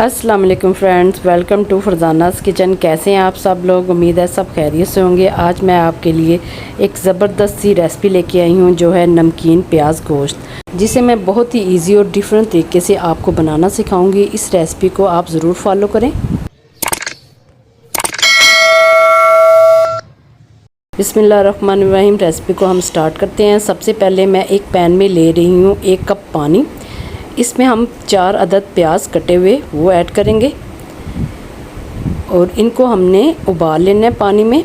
अस्सलाम वालेकुम friends, welcome to Farzana's kitchen. कैसे हैं आप सब लोग? उम्मीद है सब खैरियत से होंगे। आज मैं आपके लिए एक ज़बरदस्त सी रेसिपी लेके आई हूँ जो है नमकीन प्याज गोश्त, जिसे मैं बहुत ही इजी और डिफरेंट तरीके से आपको बनाना सिखाऊंगी। इस रेसिपी को आप ज़रूर फॉलो करें। बिस्मिल्लाहिर्रहमानिर्रहीम। रेसिपी को हम स्टार्ट करते हैं। सबसे पहले मैं एक पैन में ले रही हूँ 1 कप पानी। इसमें हम 4 अदद प्याज कटे हुए वो ऐड करेंगे और इनको हमने उबाल लेना है पानी में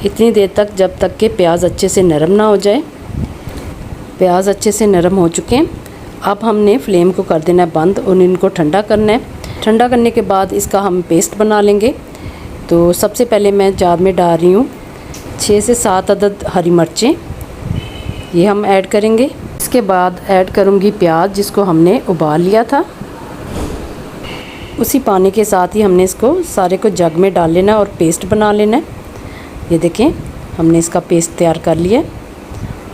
इतनी देर तक जब तक कि प्याज अच्छे से नरम ना हो जाए। प्याज अच्छे से नरम हो चुके हैं। अब हमने फ्लेम को कर देना है बंद और इनको ठंडा करना है। ठंडा करने के बाद इसका हम पेस्ट बना लेंगे। तो सबसे पहले मैं जार में डाल रही हूँ 6 से 7 अदद हरी मिर्चें, ये हम ऐड करेंगे। इसके बाद ऐड करूँगी प्याज जिसको हमने उबाल लिया था। उसी पानी के साथ ही हमने इसको सारे को जग में डाल लेना और पेस्ट बना लेना है। ये देखें, हमने इसका पेस्ट तैयार कर लिया।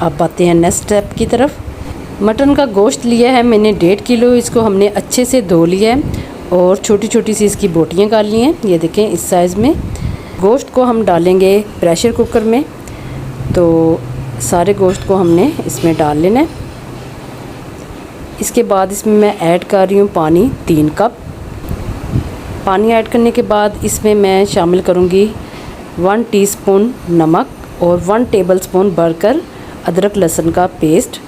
अब आते हैं नेक्स्ट स्टेप की तरफ। मटन का गोश्त लिया है मैंने 1.5 किलो। इसको हमने अच्छे से धो लिया है और छोटी छोटी सी इसकी बोटियाँ कर ली हैं। ये देखें, इस साइज़ में। गोश्त को हम डालेंगे प्रेशर कुकर में। तो सारे गोश्त को हमने इसमें डाल लेना है। इसके बाद इसमें मैं ऐड कर रही हूँ पानी 3 कप। पानी ऐड करने के बाद इसमें मैं शामिल करूँगी 1 टीस्पून नमक और 1 टेबलस्पून भरकर अदरक लहसुन का पेस्ट।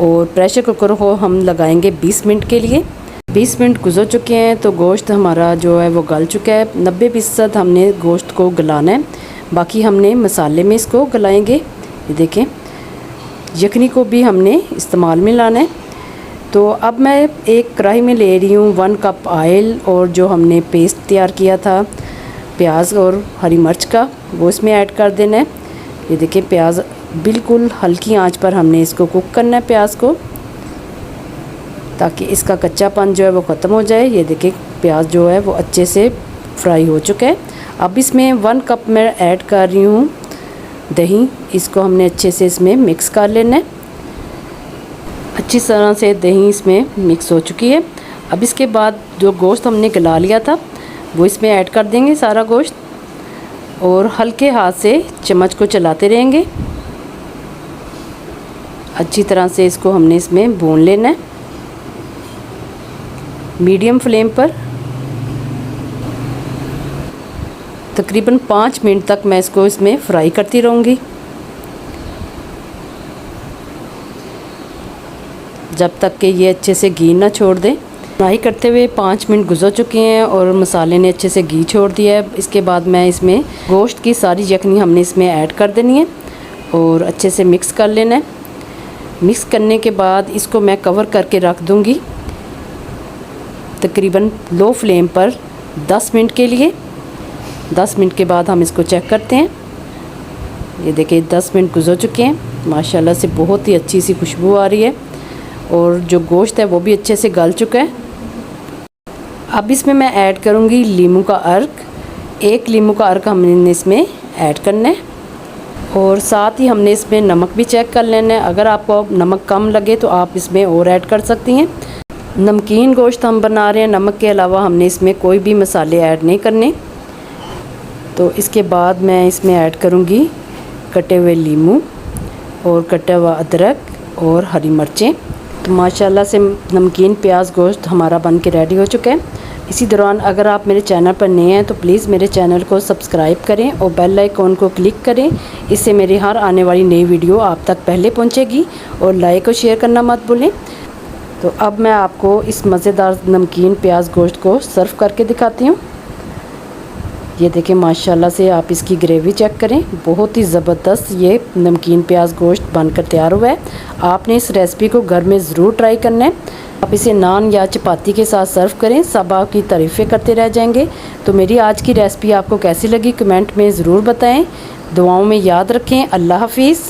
और प्रेशर कुकर को हम लगाएंगे 20 मिनट के लिए। 20 मिनट गुजर चुके हैं तो गोश्त हमारा जो है वो गल चुका है। 90% हमने गोश्त को गलाना है, बाकी हमने मसाले में इसको गलाएंगे। ये देखें, यखनी को भी हमने इस्तेमाल में लाना है। तो अब मैं एक कढ़ाई में ले रही हूँ 1 कप ऑयल और जो हमने पेस्ट तैयार किया था प्याज और हरी मिर्च का, वो इसमें ऐड कर देना है। ये देखिए, प्याज बिल्कुल हल्की आंच पर हमने इसको कुक करना है प्याज को, ताकि इसका कच्चापन जो है वो ख़त्म हो जाए। ये देखिए, प्याज जो है वो अच्छे से फ्राई हो चुका है। अब इसमें 1 कप मैं ऐड कर रही हूँ दही। इसको हमने अच्छे से इसमें मिक्स कर लेना है। अच्छी तरह से दही इसमें मिक्स हो चुकी है। अब इसके बाद जो गोश्त हमने गला लिया था वो इसमें ऐड कर देंगे सारा गोश्त और हल्के हाथ से चम्मच को चलाते रहेंगे। अच्छी तरह से इसको हमने इसमें भून लेना है मीडियम फ्लेम पर। तकरीबन 5 मिनट तक मैं इसको इसमें फ्राई करती रहूँगी, जब तक कि ये अच्छे से घी ना छोड़ दे। फ्राई करते हुए 5 मिनट गुजर चुके हैं और मसाले ने अच्छे से घी छोड़ दिया है। इसके बाद मैं इसमें गोश्त की सारी यखनी हमने इसमें ऐड कर देनी है और अच्छे से मिक्स कर लेना है। मिक्स करने के बाद इसको मैं कवर करके रख दूँगी तकरीबन लो फ्लेम पर 10 मिनट के लिए। 10 मिनट के बाद हम इसको चेक करते हैं। ये देखिए, 10 मिनट गुजर चुके हैं। माशाल्लाह से बहुत ही अच्छी सी खुशबू आ रही है और जो गोश्त है वो भी अच्छे से गल चुका है। अब इसमें मैं ऐड करूँगी लीमू का अर्क। 1 लीमू का अर्क हमने इसमें ऐड करना है और साथ ही हमने इसमें नमक भी चेक कर लेना है। अगर आपको नमक कम लगे तो आप इसमें और ऐड कर सकती हैं। नमकीन गोश्त हम बना रहे हैं, नमक के अलावा हमने इसमें कोई भी मसाले ऐड नहीं करने। तो इसके बाद मैं इसमें ऐड करूँगी कटे हुए लीमू और कटा हुआ अदरक और हरी मिर्चें। तो माशाल्लाह से नमकीन प्याज गोश्त हमारा बन के रेडी हो चुका है। इसी दौरान अगर आप मेरे चैनल पर नए हैं तो प्लीज़ मेरे चैनल को सब्सक्राइब करें और बेल आइकॉन को क्लिक करें। इससे मेरी हर आने वाली नई वीडियो आप तक पहले पहुंचेगी। और लाइक और शेयर करना मत भूलें। तो अब मैं आपको इस मज़ेदार नमकीन प्याज गोश्त को सर्व करके दिखाती हूँ। ये देखें, माशाल्लाह से आप इसकी ग्रेवी चेक करें, बहुत ही ज़बरदस्त ये नमकीन प्याज गोश्त बनकर तैयार हुआ है। आपने इस रेसिपी को घर में ज़रूर ट्राई करना है। आप इसे नान या चपाती के साथ सर्व करें, सब आपकी तारीफ़ें करते रह जाएंगे। तो मेरी आज की रेसिपी आपको कैसी लगी कमेंट में ज़रूर बताएं। दुआओं में याद रखें। अल्लाह हाफिज़।